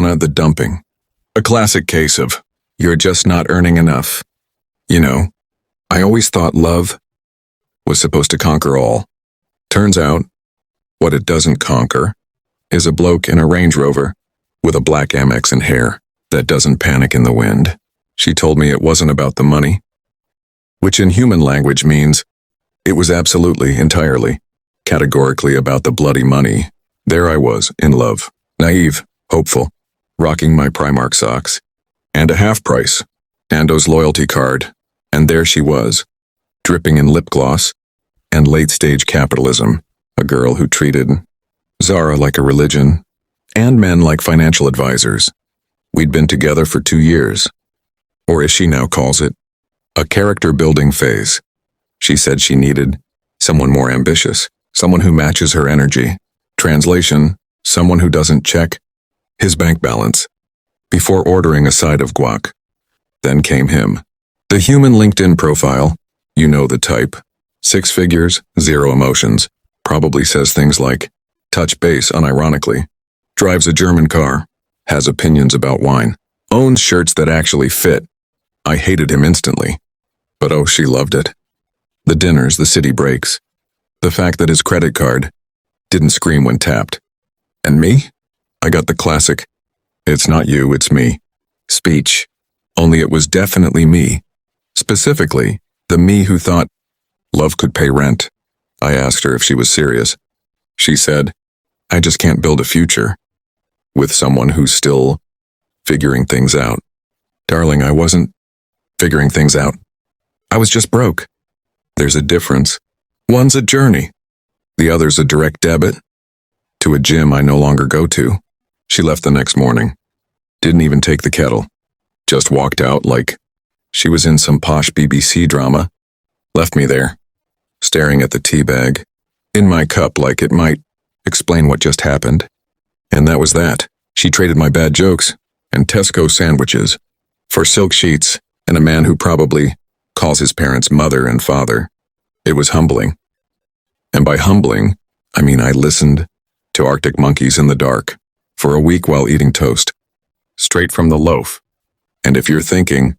Arizona, the dumping. A classic case of, you're just not earning enough. You know, I always thought love was supposed to conquer all. Turns out, what it doesn't conquer is a bloke in a Range Rover with a black Amex and hair that doesn't panic in the wind. She told me it wasn't about the money, which in human language means it was absolutely, entirely, categorically about the bloody money. There I was, in love, naive, hopeful, rocking my Primark socks, and a half-price, Nando's loyalty card, and there she was, dripping in lip gloss and late-stage capitalism, a girl who treated Zara like a religion, and men like financial advisors. We'd been together for 2 years, or as she now calls it, a character-building phase. She said she needed someone more ambitious, someone who matches her energy. Translation, someone who doesn't check his bank balance before ordering a side of guac. Then came him. The human LinkedIn profile, you know the type. 6 figures, 0 emotions, probably says things like, touch base unironically, drives a German car, has opinions about wine, owns shirts that actually fit. I hated him instantly. But oh, she loved it. The dinners, the city breaks, the fact that his credit card didn't scream when tapped. And me? I got the classic, it's not you, it's me, speech. Only it was definitely me. Specifically, the me who thought love could pay rent. I asked her if she was serious. She said, I just can't build a future with someone who's still figuring things out. Darling, I wasn't figuring things out. I was just broke. There's a difference. One's a journey. The other's a direct debit to a gym I no longer go to. She left the next morning. Didn't even take the kettle. Just walked out like she was in some posh BBC drama. Left me there, staring at the tea bag in my cup like it might explain what just happened. And that was that. She traded my bad jokes and Tesco sandwiches for silk sheets and a man who probably calls his parents mother and father. It was humbling. And by humbling, I mean I listened to Arctic monkeys in the dark for a week while eating toast, straight from the loaf. And if you're thinking,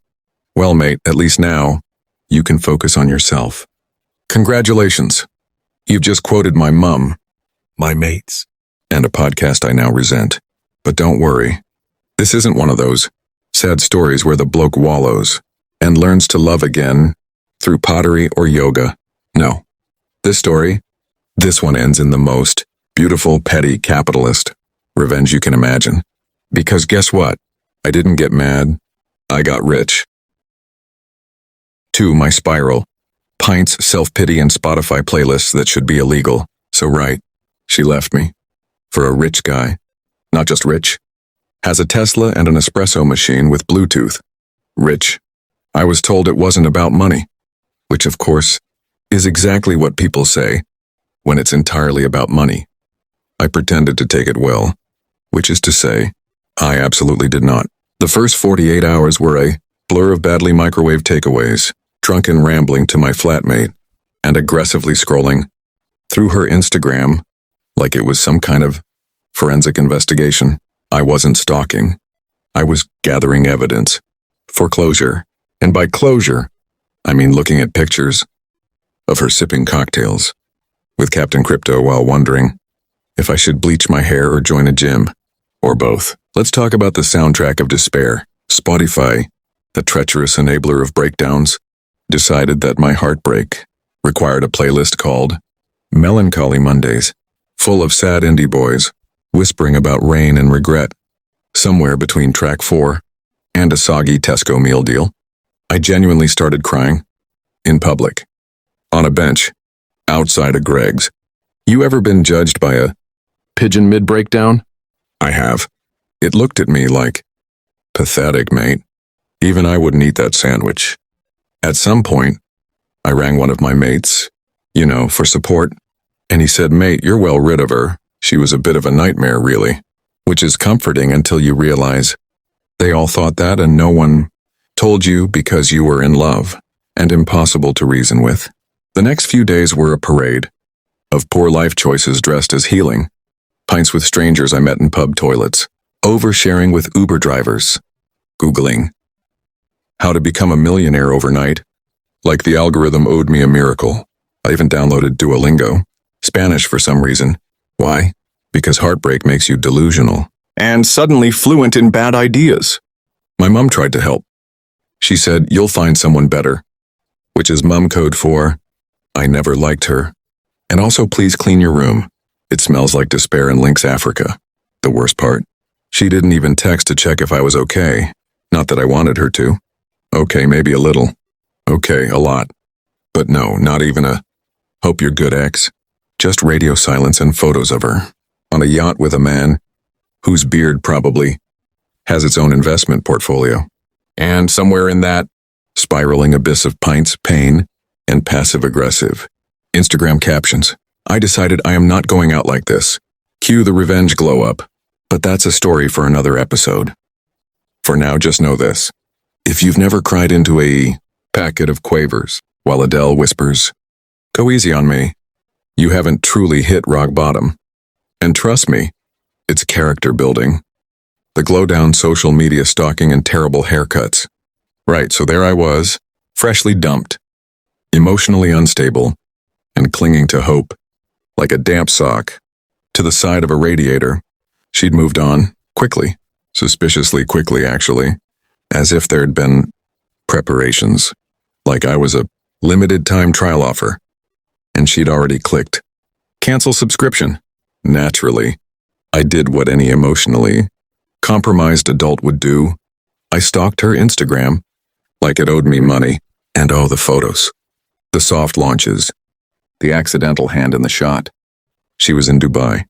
well, mate, at least now you can focus on yourself. Congratulations. You've just quoted my mum, my mates, and a podcast I now resent. But don't worry. This isn't one of those sad stories where the bloke wallows and learns to love again through pottery or yoga. No. This story, this one ends in the most beautiful, petty, capitalist revenge you can imagine. Because guess what? I didn't get mad. I got rich. 2. My spiral. Pints, self-pity, and Spotify playlists that should be illegal. So right, she left me. For a rich guy. Not just rich. Has a Tesla and an espresso machine with Bluetooth. Rich. I was told it wasn't about money. Which, of course, is exactly what people say when it's entirely about money. I pretended to take it well, which is to say, I absolutely did not. The first 48 hours were a blur of badly microwaved takeaways, drunken rambling to my flatmate, and aggressively scrolling through her Instagram like it was some kind of forensic investigation. I wasn't stalking. I was gathering evidence for closure. And by closure, I mean looking at pictures of her sipping cocktails with Captain Crypto while wondering if I should bleach my hair or join a gym, or both. Let's talk about the soundtrack of despair. Spotify, the treacherous enabler of breakdowns, decided that my heartbreak required a playlist called Melancholy Mondays, full of sad indie boys whispering about rain and regret. Somewhere between track 4 and a soggy Tesco meal deal, I genuinely started crying. In public. On a bench. Outside of Greg's. You ever been judged by a pigeon mid-breakdown? I have. It looked at me like, pathetic, mate. Even I wouldn't eat that sandwich. At some point, I rang one of my mates, for support, and he said, mate, you're well rid of her. She was a bit of a nightmare, really. Which is comforting until you realize they all thought that and no one told you because you were in love and impossible to reason with. The next few days were a parade of poor life choices dressed as healing. Pints with strangers I met in pub toilets. oversharing with Uber drivers, Googling how to become a millionaire overnight, like the algorithm owed me a miracle. I even downloaded Duolingo, Spanish for some reason. Why? Because heartbreak makes you delusional and suddenly fluent in bad ideas. My mom tried to help. She said, "You'll find someone better," which is mom code for, "I never liked her. And also please clean your room. It smells like despair in Lynx, Africa." The worst part, she didn't even text to check if I was okay. Not that I wanted her to. Okay, maybe a little. Okay, a lot. But no, not even a, "Hope you're good, ex." Just radio silence and photos of her on a yacht with a man whose beard probably has its own investment portfolio. And somewhere in that spiraling abyss of pints, pain, and passive-aggressive Instagram captions, I decided I am not going out like this. Cue the revenge glow-up. But that's a story for another episode. For now, just know this. If you've never cried into a packet of quavers while Adele whispers, "Go easy on me," you haven't truly hit rock bottom. And trust me, it's character building. The glow-down social media stalking and terrible haircuts. Right, so there I was, freshly dumped, emotionally unstable, and clinging to hope, like a damp sock, to the side of a radiator. She'd moved on, quickly, suspiciously quickly actually, as if there'd been preparations, like I was a limited-time trial offer, and she'd already clicked cancel subscription. Naturally, I did what any emotionally compromised adult would do. I stalked her Instagram like it owed me money, and oh, the photos, the soft launches, the accidental hand in the shot. She was in Dubai,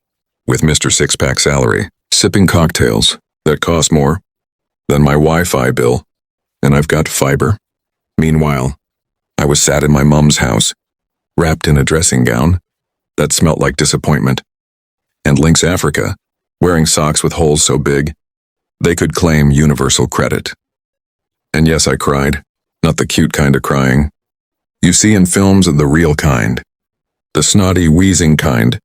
with Mr. Six-Pack salary, sipping cocktails that cost more than my Wi-Fi bill, and I've got fiber. Meanwhile, I was sat in my mom's house, wrapped in a dressing gown that smelt like disappointment, and Lynx, Africa, wearing socks with holes so big they could claim universal credit. And yes, I cried, not the cute kind of crying you see in films, the real kind, the snotty, wheezing kind,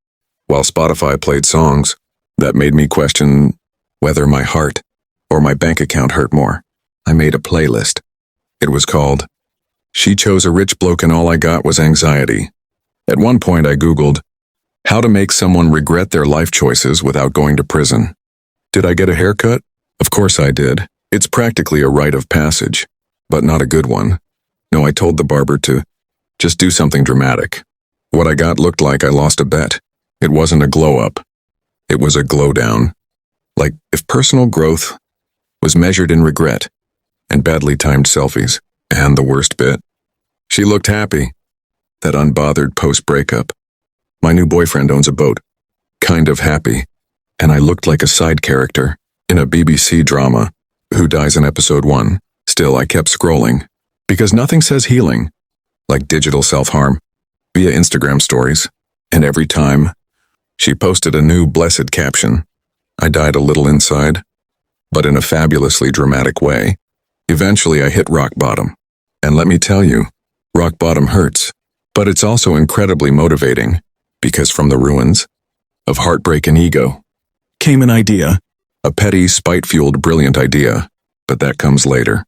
while Spotify played songs that made me question whether my heart or my bank account hurt more. I made a playlist. It was called "She Chose a Rich Bloke and All I Got Was Anxiety." At one point I Googled how to make someone regret their life choices without going to prison. Did I get a haircut? Of course I did. It's practically a rite of passage, but not a good one. No, I told the barber to just do something dramatic. What I got looked like I lost a bet. It wasn't a glow-up. It was a glow-down. Like if personal growth was measured in regret and badly timed selfies. And the worst bit, she looked happy. That unbothered post-breakup. My new boyfriend owns a boat. Kind of happy. And I looked like a side character in a BBC drama who dies in episode 1. Still, I kept scrolling. Because nothing says healing, like digital self-harm, via Instagram stories. And every time she posted a new blessed caption, I died a little inside, but in a fabulously dramatic way. Eventually I hit rock bottom. And let me tell you, rock bottom hurts, but it's also incredibly motivating, because from the ruins of heartbreak and ego came an idea, a petty, spite-fueled, brilliant idea, but that comes later.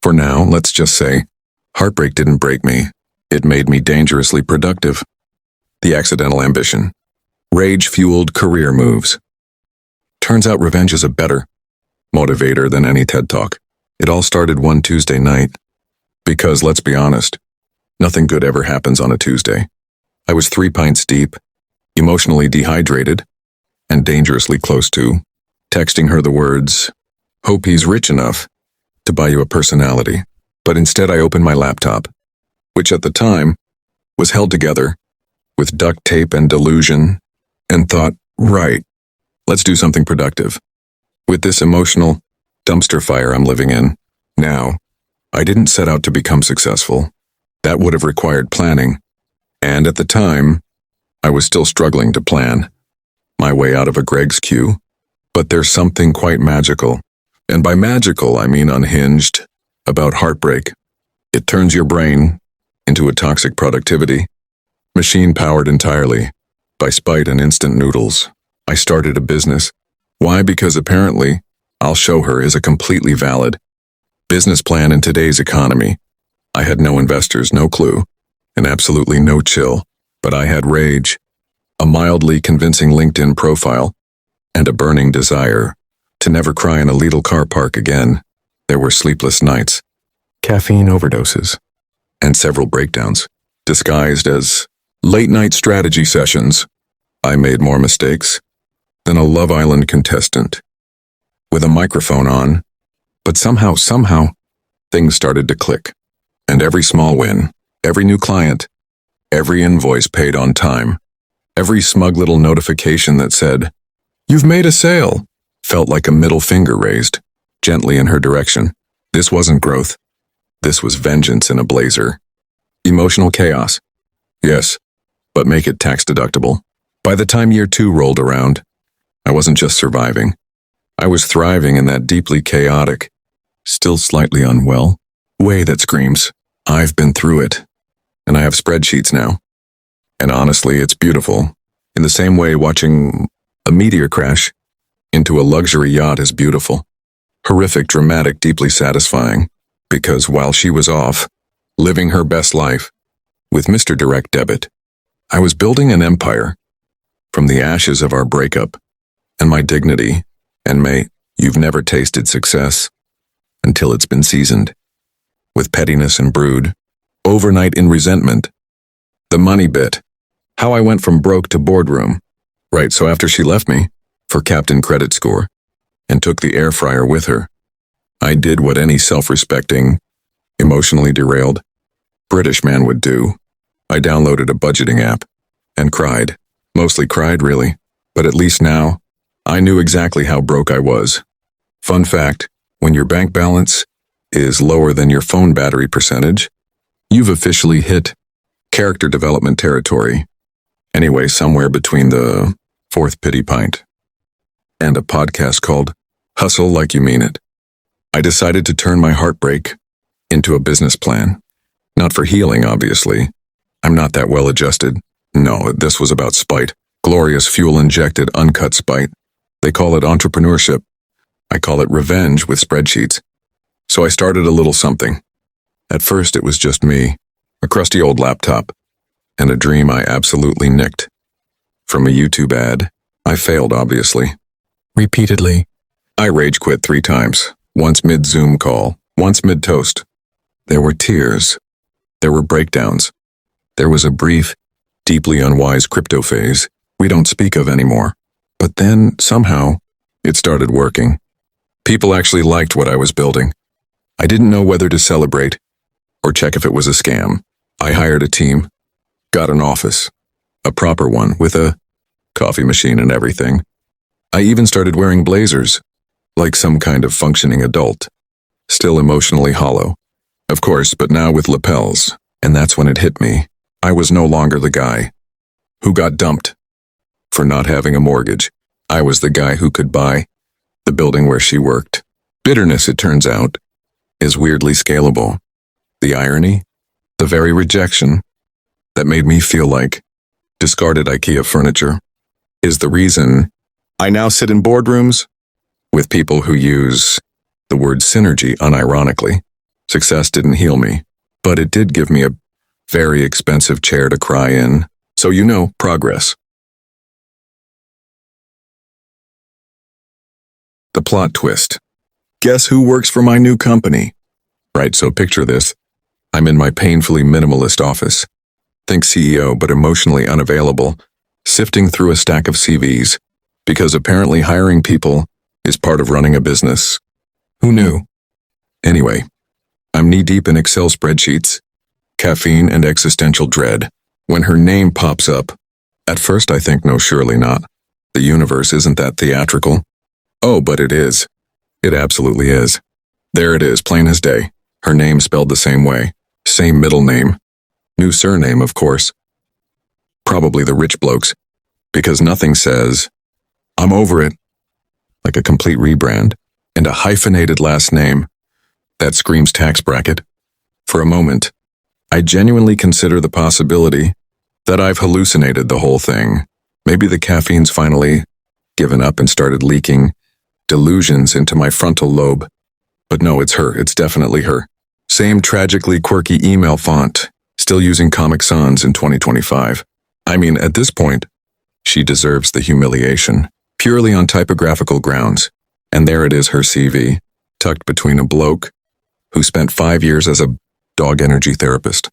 For now, let's just say, heartbreak didn't break me. It made me dangerously productive. The accidental ambition, rage-fueled career moves. Turns out revenge is a better motivator than any TED Talk. It all started one Tuesday night. Because, let's be honest, nothing good ever happens on a Tuesday. I was 3 pints deep, emotionally dehydrated, and dangerously close to texting her the words, "Hope he's rich enough to buy you a personality." But instead I opened my laptop, which at the time was held together with duct tape and delusion, and thought, right, let's do something productive. With this emotional dumpster fire I'm living in now, I didn't set out to become successful. That would have required planning. And at the time, I was still struggling to plan my way out of a Greg's queue. But there's something quite magical, and by magical I mean unhinged, about heartbreak. It turns your brain into a toxic productivity, machine-powered entirely by spite and instant noodles. I started a business Why? Because apparently, I'll show her is a completely valid business plan in today's economy. I had no investors, no clue, and absolutely no chill, but I had rage, a mildly convincing LinkedIn profile, and a burning desire to never cry in a Lidl car park again. There were sleepless nights, caffeine overdoses, and several breakdowns, disguised as late-night strategy sessions. I made more mistakes than a Love Island contestant with a microphone on, but somehow, things started to click. And every small win, every new client, every invoice paid on time, every smug little notification that said, "You've made a sale," felt like a middle finger raised, gently in her direction. This wasn't growth. This was vengeance in a blazer. Emotional chaos. Yes, but make it tax deductible. By the time year 2 rolled around, I wasn't just surviving. I was thriving in that deeply chaotic, still slightly unwell, way that screams, I've been through it. And I have spreadsheets now. And honestly, it's beautiful. In the same way watching a meteor crash into a luxury yacht is beautiful. Horrific, dramatic, deeply satisfying. Because while she was off, living her best life, with Mr. Direct Debit, I was building an empire from the ashes of our breakup, and my dignity, and mate, you've never tasted success until it's been seasoned with pettiness and brood, overnight in resentment. The money bit, how I went from broke to boardroom. Right, so after she left me for Captain Credit Score and took the air fryer with her, I did what any self-respecting, emotionally derailed British man would do. I downloaded a budgeting app and cried. Mostly cried, really, but at least now, I knew exactly how broke I was. Fun fact, when your bank balance is lower than your phone battery percentage, you've officially hit character development territory. Anyway, somewhere between the fourth pity pint and a podcast called Hustle Like You Mean It, I decided to turn my heartbreak into a business plan. Not for healing, obviously. I'm not that well adjusted. No, this was about spite. Glorious fuel-injected, uncut spite. They call it entrepreneurship. I call it revenge with spreadsheets. So I started a little something. At first it was just me, a crusty old laptop, and a dream I absolutely nicked. From a YouTube ad, I failed, obviously. Repeatedly. I rage quit 3 times, once mid-Zoom call, once mid-toast. There were tears. There were breakdowns. There was a brief, deeply unwise crypto phase we don't speak of anymore. But then, somehow, it started working. People actually liked what I was building. I didn't know whether to celebrate or check if it was a scam. I hired a team, got an office, a proper one with a coffee machine and everything. I even started wearing blazers, like some kind of functioning adult. Still emotionally hollow, of course, but now with lapels. And that's when it hit me. I was no longer the guy who got dumped for not having a mortgage. I was the guy who could buy the building where she worked. Bitterness, it turns out, is weirdly scalable. The irony, the very rejection that made me feel like discarded IKEA furniture, is the reason I now sit in boardrooms with people who use the word synergy unironically. Success didn't heal me, but it did give me a very expensive chair to cry in. So progress. The plot twist. Guess who works for my new company? Right, so picture this. I'm in my painfully minimalist office. Think CEO, but emotionally unavailable, sifting through a stack of CVs, because apparently hiring people is part of running a business. Who knew? Anyway, I'm knee-deep in Excel spreadsheets, caffeine and existential dread. When her name pops up, at first I think no, surely not. The universe isn't that theatrical. Oh, but it is. It absolutely is. There it is, plain as day. Her name spelled the same way. Same middle name. New surname, of course. Probably the rich blokes. Because nothing says, I'm over it, like a complete rebrand, and a hyphenated last name that screams tax bracket. For a moment, I genuinely consider the possibility that I've hallucinated the whole thing. Maybe the caffeine's finally given up and started leaking delusions into my frontal lobe. But no, it's her. It's definitely her. Same tragically quirky email font, still using Comic Sans in 2025. I mean, at this point, she deserves the humiliation, purely on typographical grounds. And there it is, her CV, tucked between a bloke who spent 5 years as a dog energy therapist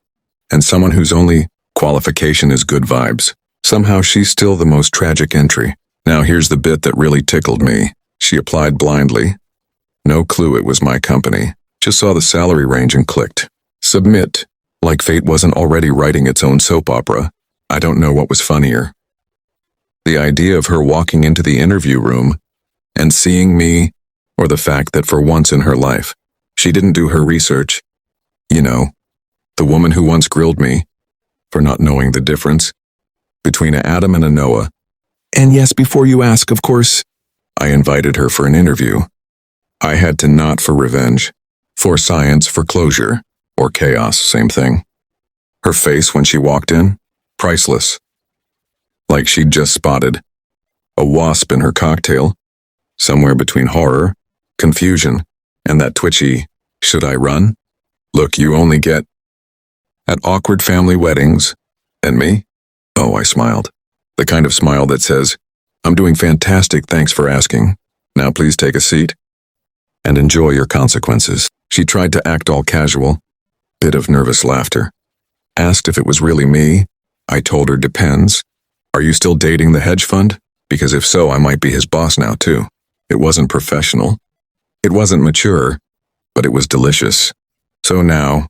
and someone whose only qualification is good vibes. Somehow she's still the most tragic entry. Now here's the bit that really tickled me. She applied blindly. No clue it was my company. Just saw the salary range and clicked. Submit. Like fate wasn't already writing its own soap opera. I don't know what was funnier. The idea of her walking into the interview room and seeing me, or the fact that for once in her life, she didn't do her research. You know, the woman who once grilled me for not knowing the difference between an Adam and a Noah. And yes, before you ask, of course, I invited her for an interview. I had to not for revenge, for science, for closure, or chaos, same thing. Her face when she walked in, priceless. Like she'd just spotted a wasp in her cocktail, somewhere between horror, confusion, and that twitchy, should I run? Look, you only get at awkward family weddings. And me? Oh, I smiled. The kind of smile that says, I'm doing fantastic, thanks for asking. Now please take a seat and enjoy your consequences. She tried to act all casual, bit of nervous laughter. Asked if it was really me. I told her depends. Are you still dating the hedge fund? Because if so, I might be his boss now too. It wasn't professional. It wasn't mature, but it was delicious. So now,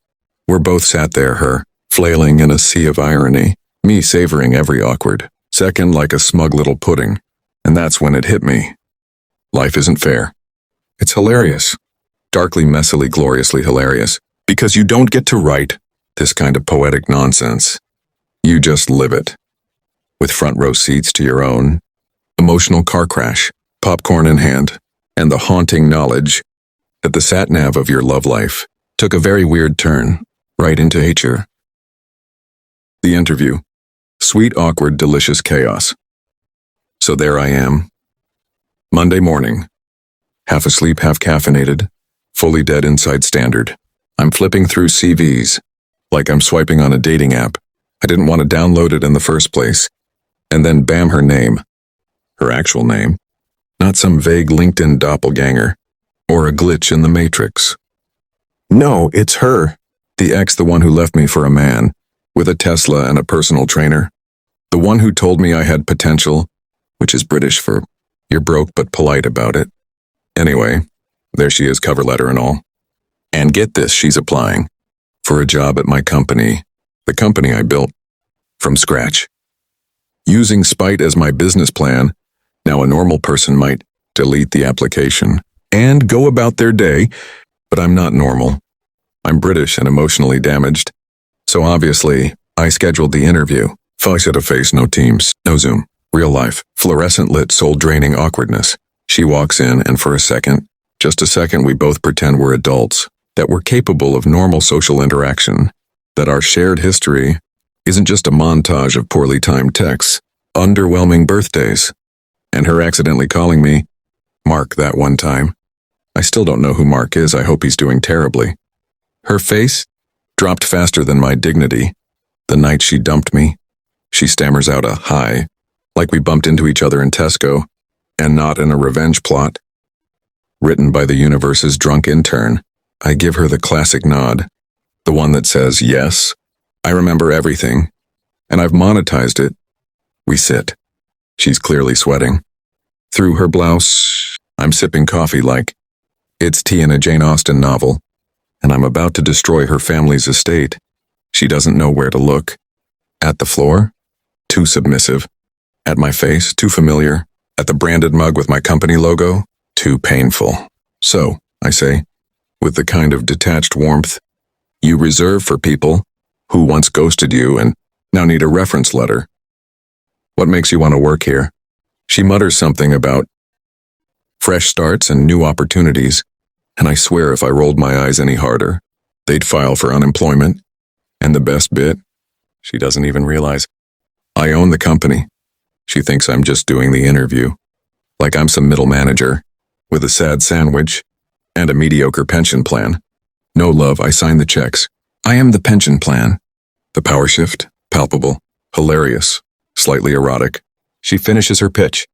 we're both sat there, her, flailing in a sea of irony, me savoring every awkward second like a smug little pudding. And that's when it hit me. Life isn't fair. It's hilarious. Darkly, messily, gloriously hilarious. Because you don't get to write this kind of poetic nonsense. You just live it. With front row seats to your own emotional car crash, popcorn in hand, and the haunting knowledge that the sat-nav of your love life took a very weird turn, right into HR. The interview. Sweet, awkward, delicious chaos. So there I am. Monday morning. Half asleep, half caffeinated, fully dead inside standard. I'm flipping through CVs, like I'm swiping on a dating app. I didn't want to download it in the first place. And then bam, her name. Her actual name. Not some vague LinkedIn doppelganger, or a glitch in the matrix. No, it's her. The ex, the one who left me for a man, with a Tesla and a personal trainer. The one who told me I had potential, which is British for, you're broke but polite about it. Anyway, there she is, cover letter and all. And get this, she's applying for a job at my company, the company I built from scratch. Using spite as my business plan, now a normal person might delete the application and go about their day, but I'm not normal. I'm British and emotionally damaged. So obviously, I scheduled the interview. Face-to-face, no Teams, no Zoom. Real life, fluorescent lit, soul-draining awkwardness. She walks in and for a second, just a second, we both pretend we're adults, that we're capable of normal social interaction, that our shared history isn't just a montage of poorly timed texts, underwhelming birthdays, and her accidentally calling me Mark that one time. I still don't know who Mark is. I hope he's doing terribly. Her face dropped faster than my dignity. The night she dumped me, she stammers out a hi, like we bumped into each other in Tesco, and not in a revenge plot. Written by the universe's drunk intern, I give her the classic nod, the one that says, yes, I remember everything, and I've monetized it. We sit. She's clearly sweating. Through her blouse, I'm sipping coffee like it's tea in a Jane Austen novel, and I'm about to destroy her family's estate. She doesn't know where to look. At the floor? Too submissive. At my face? Too familiar. At the branded mug with my company logo? Too painful. So, I say, with the kind of detached warmth you reserve for people who once ghosted you and now need a reference letter. What makes you want to work here? She mutters something about fresh starts and new opportunities, and I swear if I rolled my eyes any harder, they'd file for unemployment. And the best bit, she doesn't even realize I own the company. She thinks I'm just doing the interview. like I'm some middle manager with a sad sandwich and a mediocre pension plan. No love, I sign the checks. I am the pension plan. The power shift, palpable, hilarious, slightly erotic. She finishes her pitch.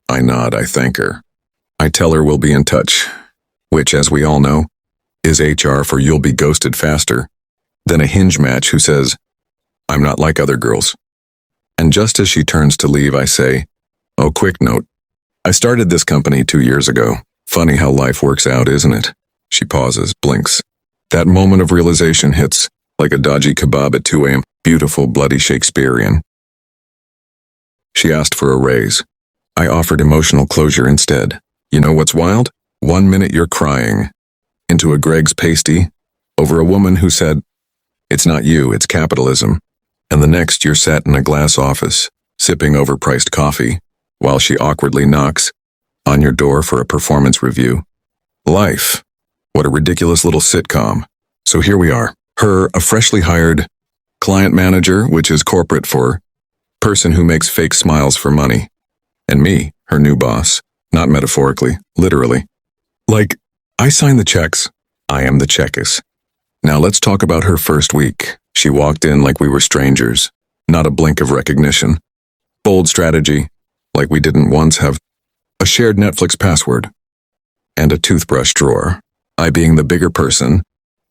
I nod, I thank her. I tell her we'll be in touch, which, as we all know, is HR for you'll be ghosted faster than a Hinge match who says, I'm not like other girls. And just as she turns to leave, I say, oh, quick note. I started this company 2 years ago. Funny how life works out, isn't it? She pauses, blinks. That moment of realization hits like a dodgy kebab at 2 a.m. Beautiful, bloody Shakespearean. She asked for a raise. I offered emotional closure instead. You know what's wild? 1 minute you're crying into a Greg's pasty over a woman who said, it's not you, it's capitalism. And the next you're sat in a glass office, sipping overpriced coffee, while she awkwardly knocks on your door for a performance review. Life. What a ridiculous little sitcom. So here we are. Her, a freshly hired client manager, which is corporate for person who makes fake smiles for money. And me, her new boss. Not metaphorically, literally. Like, I sign the checks. I am the checkers. Now let's talk about her first week. She walked in like we were strangers. Not a blink of recognition. Bold strategy, like we didn't once have a shared Netflix password. And a toothbrush drawer. I being the bigger person,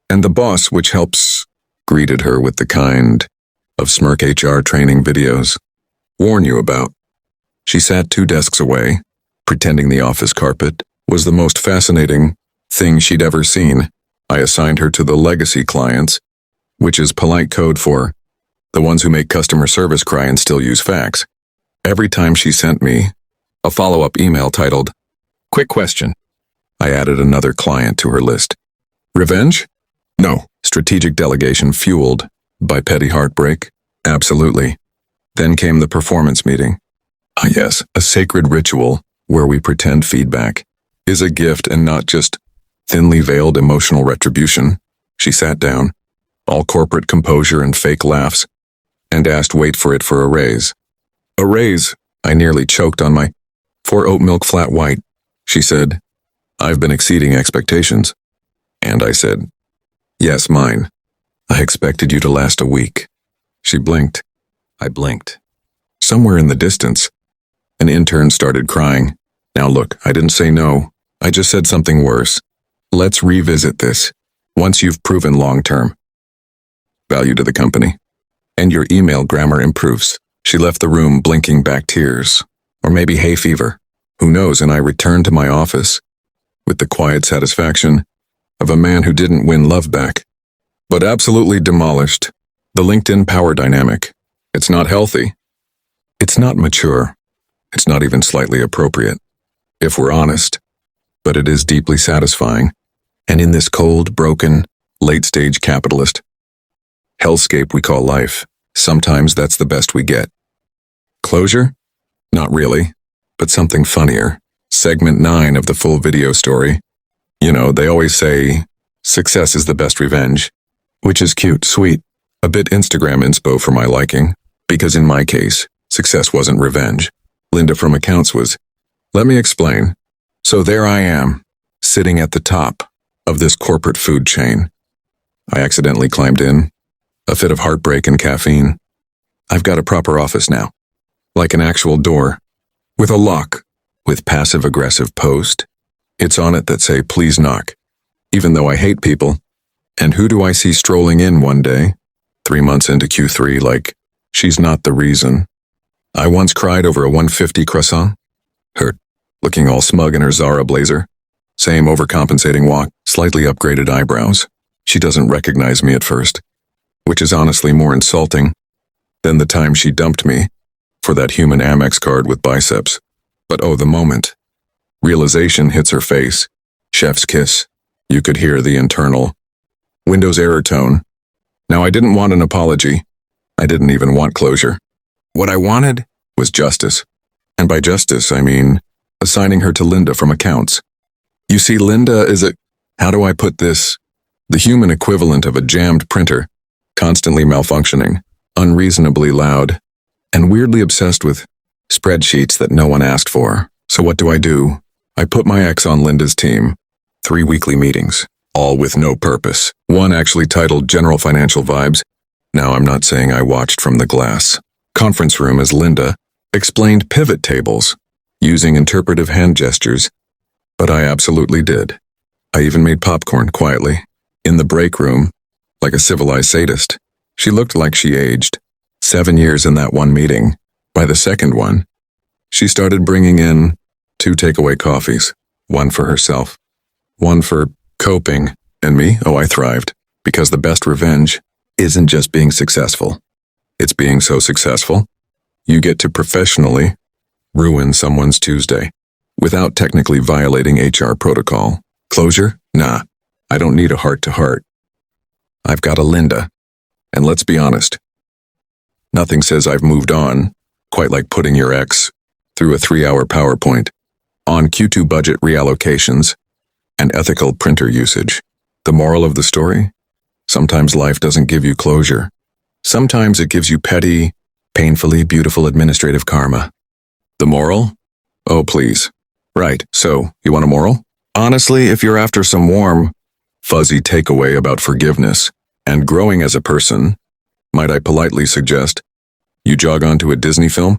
and the boss, which helps, greeted her with the kind of smirk HR training videos warn you about. She sat 2 desks away, pretending the office carpet was the most fascinating thing she'd ever seen. I assigned her to the legacy clients, which is polite code for the ones who make customer service cry and still use fax. Every time she sent me a follow-up email titled, Quick question, I added another client to her list. Revenge? No. Strategic delegation fueled by petty heartbreak? Absolutely. Then came the performance meeting. Ah yes, a sacred ritual where we pretend feedback is a gift and not just thinly veiled emotional retribution. She sat down, all corporate composure and fake laughs, and asked wait for it for a raise. A raise? I nearly choked on my 4 oat milk flat white. She said, I've been exceeding expectations. And I said, yes, mine. I expected you to last a week. She blinked. I blinked. Somewhere in the distance, an intern started crying. Now look, I didn't say no. I just said something worse. Let's revisit this once you've proven long-term value to the company, and your email grammar improves. She left the room blinking back tears, or maybe hay fever. Who knows? And I returned to my office with the quiet satisfaction of a man who didn't win love back, but absolutely demolished the LinkedIn power dynamic. It's not healthy. It's not mature. It's not even slightly appropriate, if we're honest, but it is deeply satisfying. And in this cold, broken, late-stage capitalist hellscape we call life, sometimes that's the best we get. Closure? Not really, but something funnier. Segment 9 of the full video story. You know, they always say, success is the best revenge, which is cute, sweet, a bit Instagram inspo for my liking, because in my case, success wasn't revenge. Linda from accounts was, let me explain. So there I am, sitting at the top of this corporate food chain. I accidentally climbed in, a fit of heartbreak and caffeine. I've got a proper office now, like an actual door, with a lock, with passive-aggressive post. It's on it that say, please knock, even though I hate people. And who do I see strolling in one day, 3 months into Q3, like, she's not the reason. I once cried over a 150 croissant. Her, looking all smug in her Zara blazer. Same overcompensating walk, slightly upgraded eyebrows. She doesn't recognize me at first, which is honestly more insulting than the time she dumped me for that human Amex card with biceps. But oh, the moment. Realization hits her face. Chef's kiss. You could hear the internal Windows error tone. Now, I didn't want an apology. I didn't even want closure. What I wanted was justice. And by justice, I mean assigning her to Linda from accounts. You see, Linda is how do I put this? The human equivalent of a jammed printer, constantly malfunctioning, unreasonably loud, and weirdly obsessed with spreadsheets that no one asked for. So what do? I put my ex on Linda's team. 3 weekly meetings, all with no purpose. One actually titled General Financial Vibes. Now I'm not saying I watched from the glass. Conference room as Linda explained pivot tables using interpretive hand gestures, but I absolutely did. I even made popcorn quietly. In the break room, like a civilized sadist. She looked like she aged 7 years in that one meeting. By the second one, she started bringing in 2 takeaway coffees, one for herself, one for coping, and me, oh, I thrived, because the best revenge isn't just being successful. It's being so successful, you get to professionally ruin someone's Tuesday without technically violating HR protocol. Closure? Nah, I don't need a heart-to-heart. I've got a Linda, and let's be honest, nothing says I've moved on quite like putting your ex through a 3-hour PowerPoint on Q2 budget reallocations and ethical printer usage. The moral of the story? Sometimes life doesn't give you closure. Sometimes it gives you petty, painfully beautiful administrative karma. The moral? Oh, please. Right, so, you want a moral? Honestly, if you're after some warm, fuzzy takeaway about forgiveness and growing as a person, might I politely suggest you jog onto a Disney film?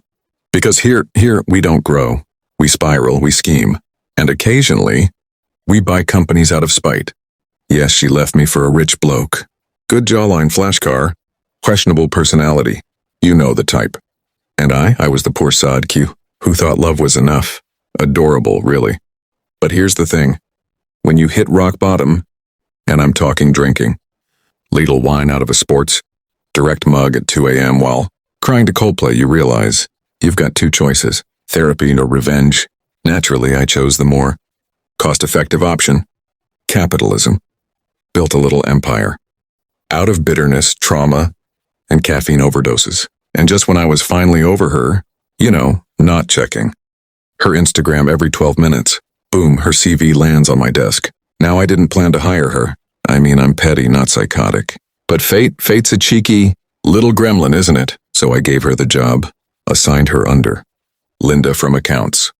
Because here we don't grow. We spiral, we scheme, and occasionally, we buy companies out of spite. Yes, she left me for a rich bloke. Good jawline flash car, questionable personality. You know the type. And I was the poor sod Q, who thought love was enough. Adorable, really. But here's the thing. When you hit rock bottom, and I'm talking drinking, ladle wine out of a sports direct mug at 2 a.m. while crying to Coldplay, you realize you've got 2 choices, therapy or revenge. Naturally, I chose the more cost-effective option, capitalism. Built a little empire. Out of bitterness, trauma, and caffeine overdoses. And just when I was finally over her, not checking her Instagram every 12 minutes, boom, her CV lands on my desk. Now I didn't plan to hire her. I mean, I'm petty, not psychotic. But fate's a cheeky little gremlin, isn't it? So I gave her the job, assigned her under Linda from accounts.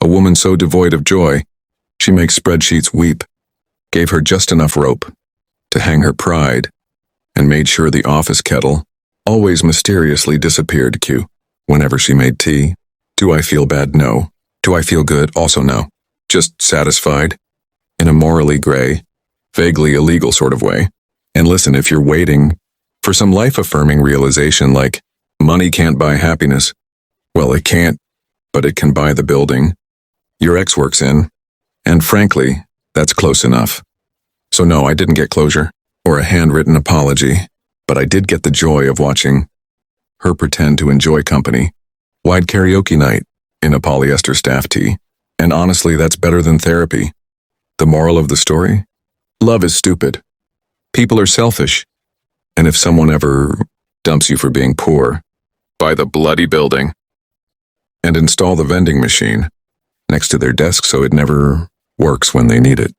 A woman so devoid of joy, she makes spreadsheets weep. Gave her just enough rope to hang her pride, and made sure the office kettle always mysteriously disappeared. Q. Whenever she made tea. Do I feel bad? No. Do I feel good? Also no. Just satisfied, in a morally gray, vaguely illegal sort of way. And listen, if you're waiting for some life-affirming realization like, money can't buy happiness, well, it can't, but it can buy the building your ex works in, and frankly, that's close enough. So no, I didn't get closure, or a handwritten apology, but I did get the joy of watching her pretend to enjoy company. Wide karaoke night in a polyester staff tee. And honestly, that's better than therapy. The moral of the story? Love is stupid. People are selfish. And if someone ever dumps you for being poor, buy the bloody building and install the vending machine next to their desk so it never works when they need it.